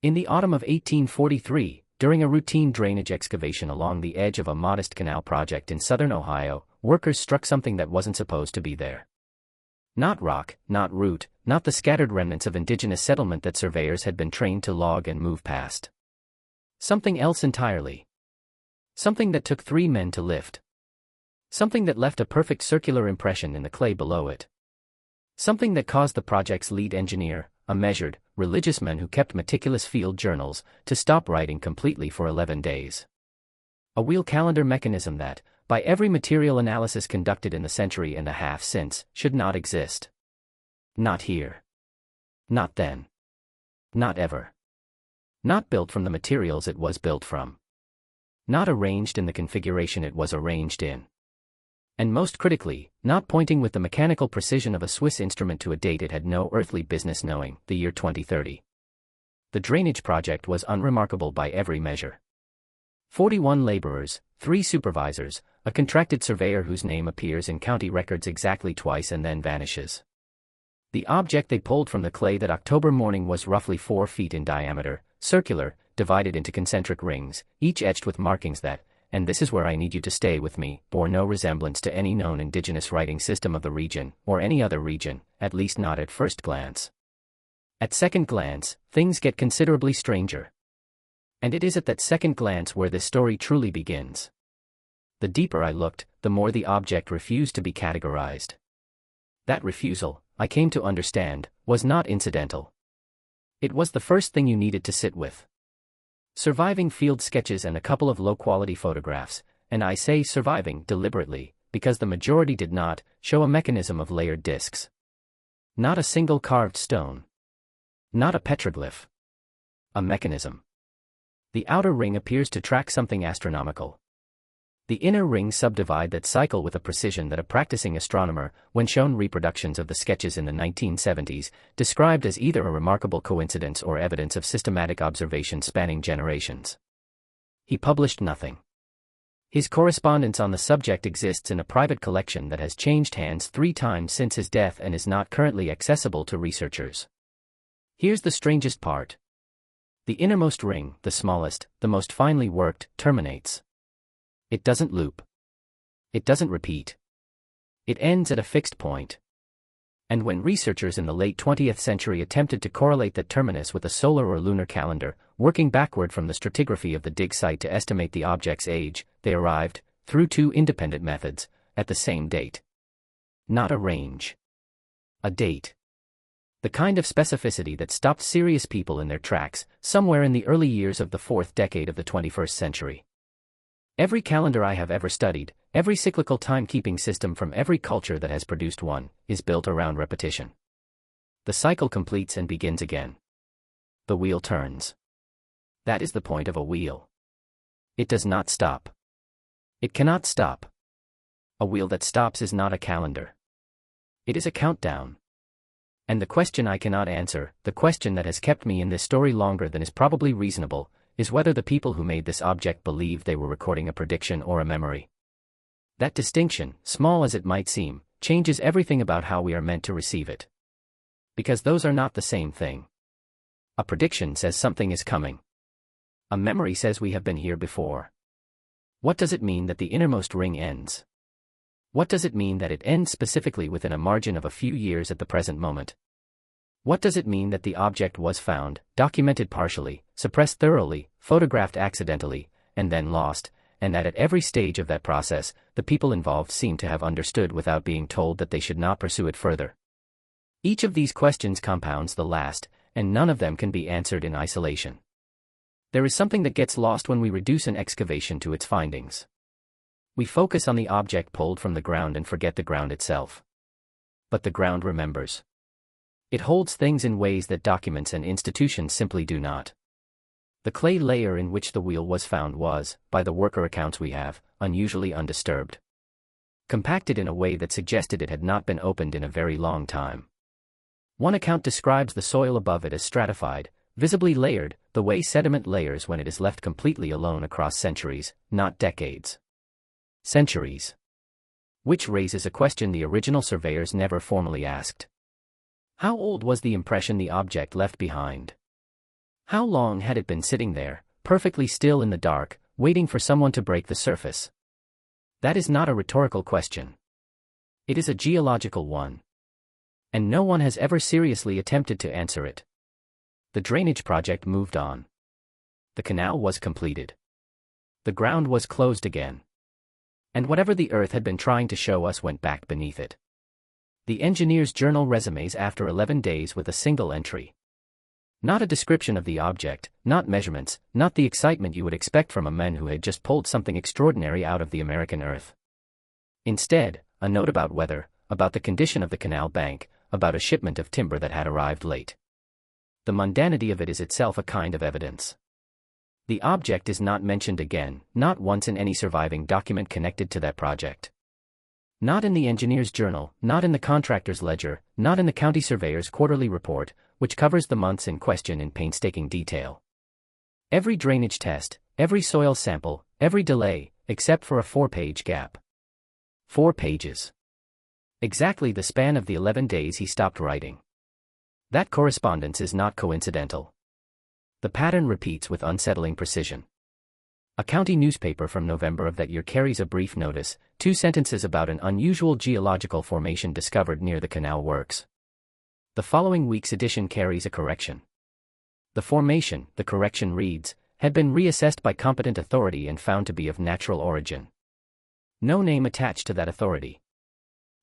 In the autumn of 1843, during a routine drainage excavation along the edge of a modest canal project in southern Ohio, workers struck something that wasn't supposed to be there. Not rock, not root, not the scattered remnants of indigenous settlement that surveyors had been trained to log and move past. Something else entirely. Something that took 3 men to lift. Something that left a perfect circular impression in the clay below it. Something that caused the project's lead engineer, a measured, religious man who kept meticulous field journals, to stop writing completely for 11 days. A wheel calendar mechanism that, by every material analysis conducted in the century and a half since, should not exist. Not here. Not then. Not ever. Not built from the materials it was built from. Not arranged in the configuration it was arranged in. And most critically, not pointing with the mechanical precision of a Swiss instrument to a date it had no earthly business knowing, the year 2030. The drainage project was unremarkable by every measure. 41 laborers, 3 supervisors, a contracted surveyor whose name appears in county records exactly twice and then vanishes. The object they pulled from the clay that October morning was roughly 4 feet in diameter, circular, divided into concentric rings, each etched with markings that, and this is where I need you to stay with me, bore no resemblance to any known indigenous writing system of the region, or any other region, at least not at first glance. At second glance, things get considerably stranger. And it is at that second glance where this story truly begins. The deeper I looked, the more the object refused to be categorized. That refusal, I came to understand, was not incidental. It was the first thing you needed to sit with. Surviving field sketches and a couple of low-quality photographs, and I say surviving deliberately, because the majority did not, show a mechanism of layered discs. Not a single carved stone. Not a petroglyph. A mechanism. The outer ring appears to track something astronomical. The inner rings subdivide that cycle with a precision that a practicing astronomer, when shown reproductions of the sketches in the 1970s, described as either a remarkable coincidence or evidence of systematic observation spanning generations. He published nothing. His correspondence on the subject exists in a private collection that has changed hands 3 times since his death and is not currently accessible to researchers. Here's the strangest part. The innermost ring, the smallest, the most finely worked, terminates. It doesn't loop. It doesn't repeat. It ends at a fixed point. And when researchers in the late 20th century attempted to correlate that terminus with a solar or lunar calendar, working backward from the stratigraphy of the dig site to estimate the object's age, they arrived, through 2 independent methods, at the same date. Not a range. A date. The kind of specificity that stopped serious people in their tracks, somewhere in the early years of the 4th decade of the 21st century. Every calendar I have ever studied, every cyclical timekeeping system from every culture that has produced one, is built around repetition. The cycle completes and begins again. The wheel turns. That is the point of a wheel. It does not stop. It cannot stop. A wheel that stops is not a calendar. It is a countdown. And the question I cannot answer, the question that has kept me in this story longer than is probably reasonable, is whether the people who made this object believed they were recording a prediction or a memory. That distinction, small as it might seem, changes everything about how we are meant to receive it. Because those are not the same thing. A prediction says something is coming. A memory says we have been here before. What does it mean that the innermost ring ends? What does it mean that it ends specifically within a margin of a few years at the present moment? What does it mean that the object was found, documented partially, suppressed thoroughly, photographed accidentally, and then lost, and that at every stage of that process, the people involved seem to have understood without being told that they should not pursue it further? Each of these questions compounds the last, and none of them can be answered in isolation. There is something that gets lost when we reduce an excavation to its findings. We focus on the object pulled from the ground and forget the ground itself. But the ground remembers. It holds things in ways that documents and institutions simply do not. The clay layer in which the wheel was found was, by the worker accounts we have, unusually undisturbed. Compacted in a way that suggested it had not been opened in a very long time. One account describes the soil above it as stratified, visibly layered, the way sediment layers when it is left completely alone across centuries, not decades. Centuries. Which raises a question the original surveyors never formally asked. How old was the impression the object left behind? How long had it been sitting there, perfectly still in the dark, waiting for someone to break the surface? That is not a rhetorical question. It is a geological one. And no one has ever seriously attempted to answer it. The drainage project moved on. The canal was completed. The ground was closed again. And whatever the Earth had been trying to show us went back beneath it. The engineer's journal resumes after 11 days with a single entry. Not a description of the object, not measurements, not the excitement you would expect from a man who had just pulled something extraordinary out of the American Earth. Instead, a note about weather, about the condition of the canal bank, about a shipment of timber that had arrived late. The mundanity of it is itself a kind of evidence. The object is not mentioned again, not once in any surviving document connected to that project. Not in the engineer's journal, not in the contractor's ledger, not in the county surveyor's quarterly report, which covers the months in question in painstaking detail. Every drainage test, every soil sample, every delay, except for a 4-page gap. 4 pages. Exactly the span of the 11 days he stopped writing. That correspondence is not coincidental. The pattern repeats with unsettling precision. A county newspaper from November of that year carries a brief notice, 2 sentences about an unusual geological formation discovered near the canal works. The following week's edition carries a correction. The formation, the correction reads, had been reassessed by competent authority and found to be of natural origin. No name attached to that authority.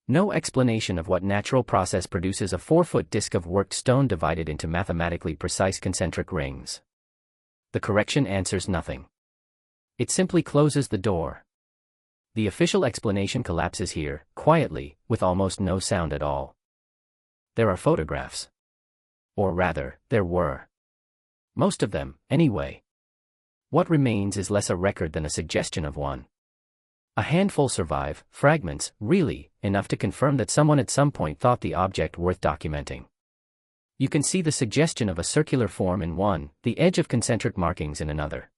No explanation of what natural process produces a 4-foot disk of worked stone divided into mathematically precise concentric rings. The correction answers nothing. It simply closes the door. The official explanation collapses here, quietly, with almost no sound at all. There are photographs. Or rather, there were. Most of them, anyway. What remains is less a record than a suggestion of one. A handful survive, fragments, really, enough to confirm that someone at some point thought the object worth documenting. You can see the suggestion of a circular form in one, the edge of concentric markings in another.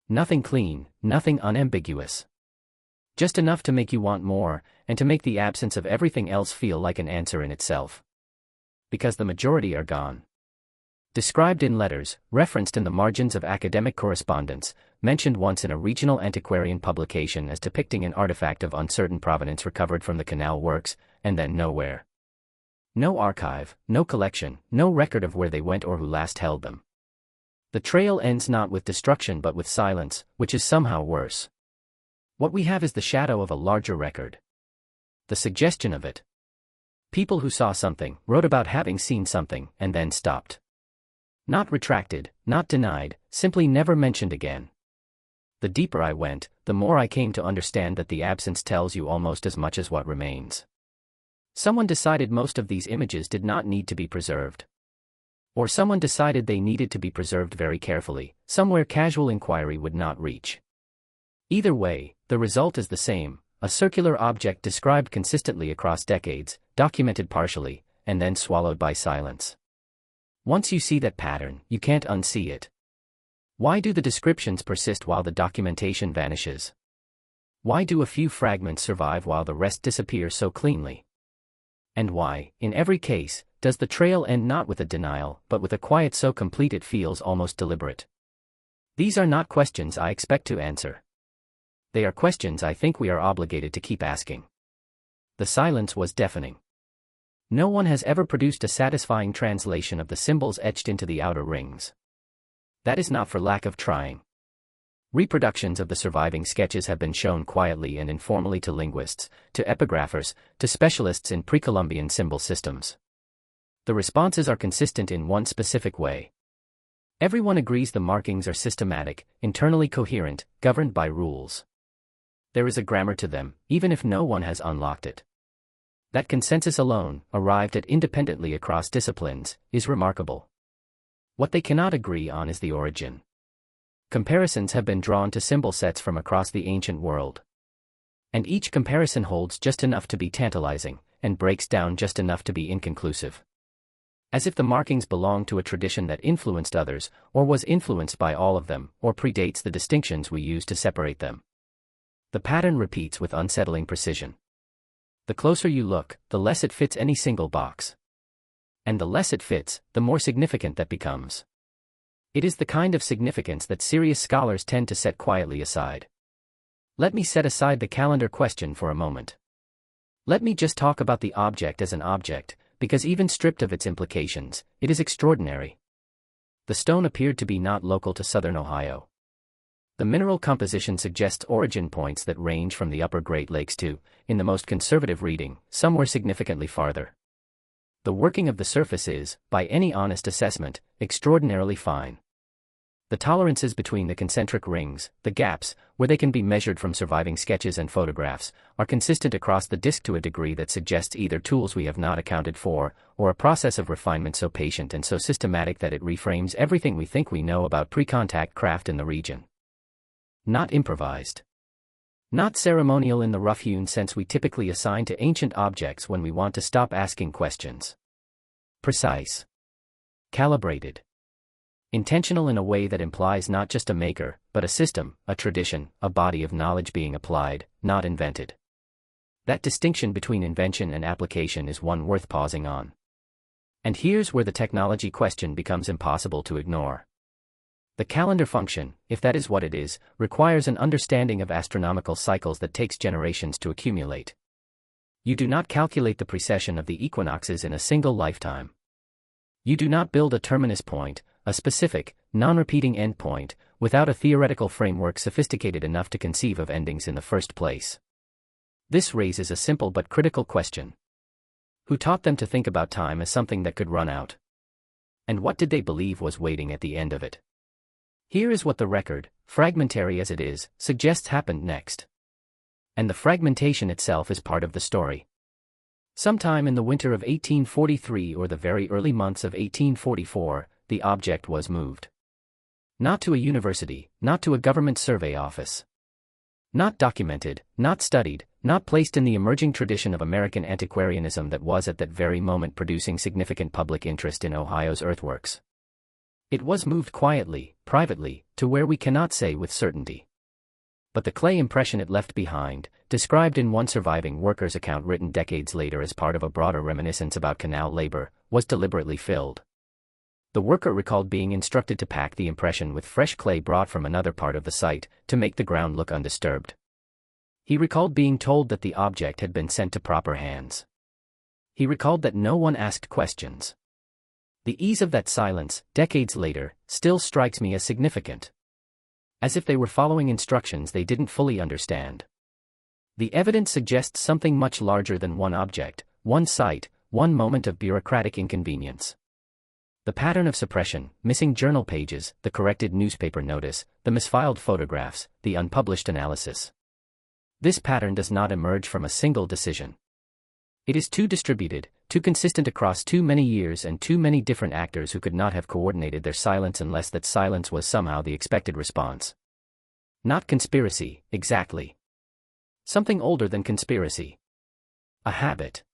Nothing clean, nothing unambiguous. Just enough to make you want more, and to make the absence of everything else feel like an answer in itself. Because the majority are gone. Described in letters, referenced in the margins of academic correspondence, mentioned once in a regional antiquarian publication as depicting an artifact of uncertain provenance recovered from the canal works, and then nowhere. No archive, no collection, no record of where they went or who last held them. The trail ends not with destruction but with silence, which is somehow worse. What we have is the shadow of a larger record. The suggestion of it. People who saw something, wrote about having seen something, and then stopped. Not retracted, not denied, simply never mentioned again. The deeper I went, the more I came to understand that the absence tells you almost as much as what remains. Someone decided most of these images did not need to be preserved. Or someone decided they needed to be preserved very carefully, somewhere casual inquiry would not reach. Either way, the result is the same, a circular object described consistently across decades, documented partially, and then swallowed by silence. Once you see that pattern, you can't unsee it. Why do the descriptions persist while the documentation vanishes? Why do a few fragments survive while the rest disappear so cleanly? And why, in every case, does the trail end not with a denial, but with a quiet so complete it feels almost deliberate? These are not questions I expect to answer. They are questions I think we are obligated to keep asking. The silence was deafening. No one has ever produced a satisfying translation of the symbols etched into the outer rings. That is not for lack of trying. Reproductions of the surviving sketches have been shown quietly and informally to linguists, to epigraphers, to specialists in pre-Columbian symbol systems. The responses are consistent in one specific way. Everyone agrees the markings are systematic, internally coherent, governed by rules. There is a grammar to them, even if no one has unlocked it. That consensus alone, arrived at independently across disciplines, is remarkable. What they cannot agree on is the origin. Comparisons have been drawn to symbol sets from across the ancient world. And each comparison holds just enough to be tantalizing, and breaks down just enough to be inconclusive. As if the markings belong to a tradition that influenced others, or was influenced by all of them, or predates the distinctions we use to separate them. The pattern repeats with unsettling precision. The closer you look, the less it fits any single box. And the less it fits, the more significant that becomes. It is the kind of significance that serious scholars tend to set quietly aside. Let me set aside the calendar question for a moment. Let me just talk about the object as an object, because even stripped of its implications, it is extraordinary. The stone appeared to be not local to southern Ohio. The mineral composition suggests origin points that range from the upper Great Lakes to, in the most conservative reading, somewhere significantly farther. The working of the surface is, by any honest assessment, extraordinarily fine. The tolerances between the concentric rings, the gaps, where they can be measured from surviving sketches and photographs, are consistent across the disk to a degree that suggests either tools we have not accounted for, or a process of refinement so patient and so systematic that it reframes everything we think we know about pre-contact craft in the region. Not improvised. Not ceremonial in the rough-hewn sense we typically assign to ancient objects when we want to stop asking questions. Precise. Calibrated. Intentional in a way that implies not just a maker, but a system, a tradition, a body of knowledge being applied, not invented. That distinction between invention and application is one worth pausing on. And here's where the technology question becomes impossible to ignore. The calendar function, if that is what it is, requires an understanding of astronomical cycles that takes generations to accumulate. You do not calculate the precession of the equinoxes in a single lifetime. You do not build a terminus point, a specific, non-repeating endpoint, without a theoretical framework sophisticated enough to conceive of endings in the first place. This raises a simple but critical question. Who taught them to think about time as something that could run out? And what did they believe was waiting at the end of it? Here is what the record, fragmentary as it is, suggests happened next. And the fragmentation itself is part of the story. Sometime in the winter of 1843 or the very early months of 1844, the object was moved. Not to a university, not to a government survey office. Not documented, not studied, not placed in the emerging tradition of American antiquarianism that was at that very moment producing significant public interest in Ohio's earthworks. It was moved quietly, privately, to where we cannot say with certainty. But the clay impression it left behind, described in one surviving worker's account written decades later as part of a broader reminiscence about canal labor, was deliberately filled. The worker recalled being instructed to pack the impression with fresh clay brought from another part of the site, to make the ground look undisturbed. He recalled being told that the object had been sent to proper hands. He recalled that no one asked questions. The ease of that silence, decades later, still strikes me as significant. As if they were following instructions they didn't fully understand. The evidence suggests something much larger than one object, one site, one moment of bureaucratic inconvenience. The pattern of suppression, missing journal pages, the corrected newspaper notice, the misfiled photographs, the unpublished analysis. This pattern does not emerge from a single decision. It is too distributed, too consistent across too many years and too many different actors who could not have coordinated their silence unless that silence was somehow the expected response. Not conspiracy, exactly. Something older than conspiracy. A habit.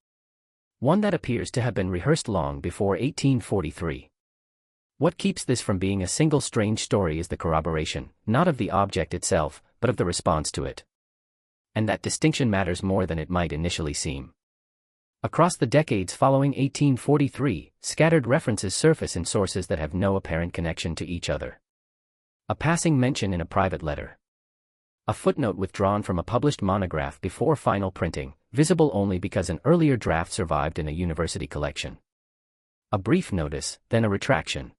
One that appears to have been rehearsed long before 1843. What keeps this from being a single strange story is the corroboration, not of the object itself, but of the response to it. And that distinction matters more than it might initially seem. Across the decades following 1843, scattered references surface in sources that have no apparent connection to each other. A passing mention in a private letter. A footnote withdrawn from a published monograph before final printing, visible only because an earlier draft survived in a university collection. A brief notice, then a retraction.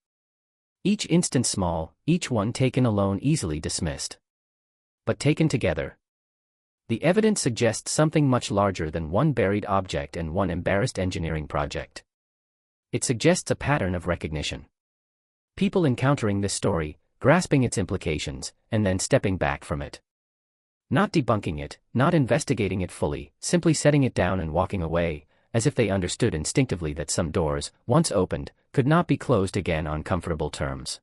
Each instance small, each one taken alone easily dismissed. But taken together, the evidence suggests something much larger than one buried object and one embarrassed engineering project. It suggests a pattern of recognition. People encountering this story, grasping its implications, and then stepping back from it. Not debunking it, not investigating it fully, simply setting it down and walking away, as if they understood instinctively that some doors, once opened, could not be closed again on comfortable terms.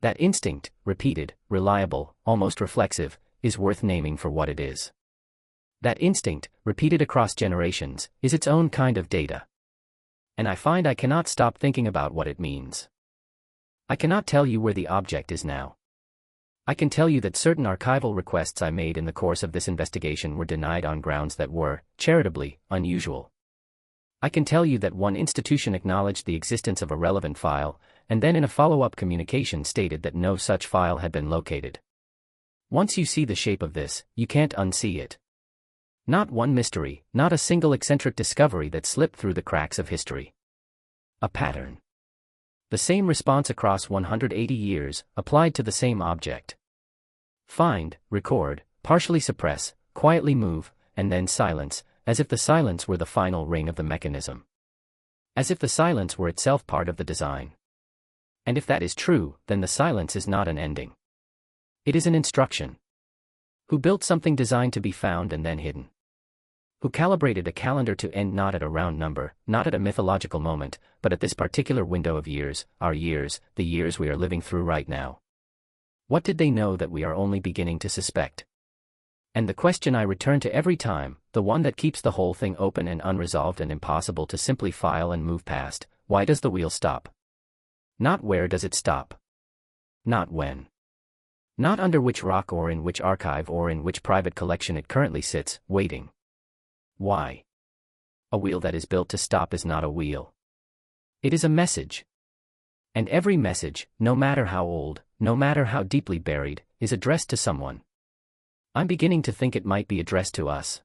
That instinct, repeated, reliable, almost reflexive, is worth naming for what it is. That instinct, repeated across generations, is its own kind of data. And I find I cannot stop thinking about what it means. I cannot tell you where the object is now. I can tell you that certain archival requests I made in the course of this investigation were denied on grounds that were, charitably, unusual. I can tell you that one institution acknowledged the existence of a relevant file, and then in a follow-up communication stated that no such file had been located. Once you see the shape of this, you can't unsee it. Not one mystery, not a single eccentric discovery that slipped through the cracks of history. A pattern. The same response across 180 years, applied to the same object. Find, record, partially suppress, quietly move, and then silence, as if the silence were the final ring of the mechanism. As if the silence were itself part of the design. And if that is true, then the silence is not an ending. It is an instruction. Who built something designed to be found and then hidden? Who calibrated a calendar to end not at a round number, not at a mythological moment, but at this particular window of years, our years, the years we are living through right now? What did they know that we are only beginning to suspect? And the question I return to every time, the one that keeps the whole thing open and unresolved and impossible to simply file and move past: why does the wheel stop? Not where does it stop. Not when. Not under which rock or in which archive or in which private collection it currently sits, waiting. Why? A wheel that is built to stop is not a wheel. It is a message. And every message, no matter how old, no matter how deeply buried, is addressed to someone. I'm beginning to think it might be addressed to us.